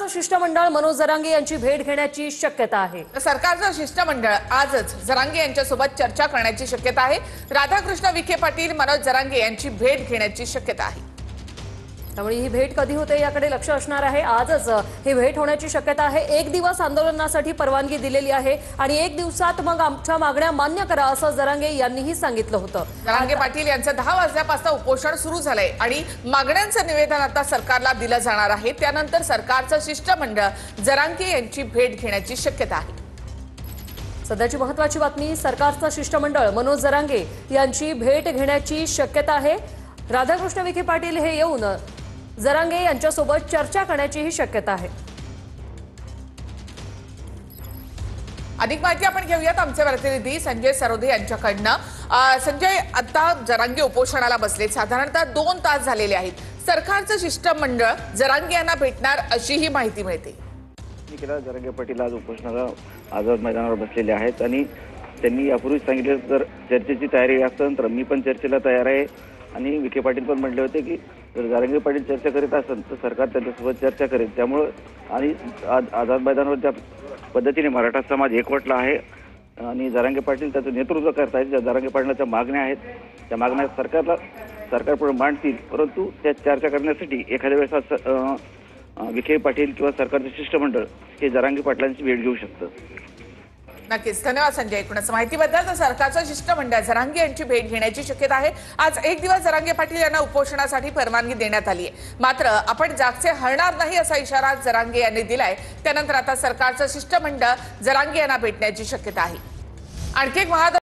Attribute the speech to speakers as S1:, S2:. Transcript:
S1: सरकारचं शिष्टमंडळ मनोज जरांगे यांची भेट घेण्याची शक्यता आहे।
S2: सरकारचं शिष्टमंडळ आजच जरांगे यांच्यासोबत चर्चा करण्याची शक्यता आहे। राधाकृष्ण विखे पाटील मनोज जरांगे यांची भेट घेण्याची शक्यता आहे।
S1: त्यामुळे ही भेट कधी होते याकडे लक्ष असणार आहे। आजच ही भेट होण्याची शक्यता आहे। एक दिवस आंदोलनासाठी परवानगी दिलेली आहे आणि एक दिवसात मग आमच्या मागण्या मान्य करा असं जरांगे यांनीही सांगितलं होतं।
S2: जरांगे पाटील यांचं 10 वाजल्यापासून उपोषण सुरू झालंय आणि मागण्यांचं निवेदन आता सरकारला दिलं जाणार आहे। त्यानंतर सरकारचं शिष्टमंडळ जरांगे यांची भेट घेण्याची शक्यता आहे।
S1: सध्याची महत्त्वाची बातमी, सरकारचं शिष्टमंडळ मनोज जरांगे यांची भेट घेण्याची शक्यता आहे। राधाकृष्ण विखे पाटील हे येऊन जरांगे यांच्यासोबत चर्चा करण्याचीही शक्यता आहे।
S2: अधिक माहिती आपण घेऊयात आमचे प्रतिनिधी संजय सरोदे यांच्याकडनं। संजय, आता जरांगे उपोषणाला बसले, साधारणतः 2 तास झालेले आहेत। सरकारचं शिष्टमंडळ जरांगे यांना भेटणार अशी ही माहिती मिळते।
S3: जरांगे पाटील आज उपोषणाला आझाद मैदानावर बसलेले आहेत आणि त्यांनी यापूर्वीच सांगितले जर चर्चेची तयारी असेल तर मी पण चर्चेला तयार आहे आणि विखे पाटील पण म्हटले होते की जर जरांगे पाटील चर्चा करीत असेल तर सरकार त्यांच्यासोबत चर्चा करेल। त्यामुळे आणि आझाद मैदानावर ज्या पद्धतीने मराठा समाज एकवटला आहे आणि जरांगे पाटील त्याचं नेतृत्व करतायत, ज्या जरांगे पाटलांच्या मागण्या आहेत त्या मागण्या सरकारपुढे मांडतील, परंतु त्या चर्चा करण्यासाठी एखाद्या वेळेस विखे पाटील किंवा सरकारचे शिष्टमंडळ हे जरांगे पाटलांची भेट घेऊ शकतं।
S2: नक्कीच, धन्यवाद संजय। एकूणच माहितीबद्दल तर सरकारचं शिष्टमंडळ जरांगे यांची भेट घेण्याची शक्यता आहे। आज एक दिवस जरांगे पाटील यांना उपोषणासाठी परवानगी देण्यात आली आहे, मात्र आपण जागचे हलणार नाही असा इशारा जरांगे यांनी दिलाय। त्यानंतर आता सरकारचं शिष्टमंडळ जरांगे यांना भेटण्याची शक्यता आहे। आणखी एक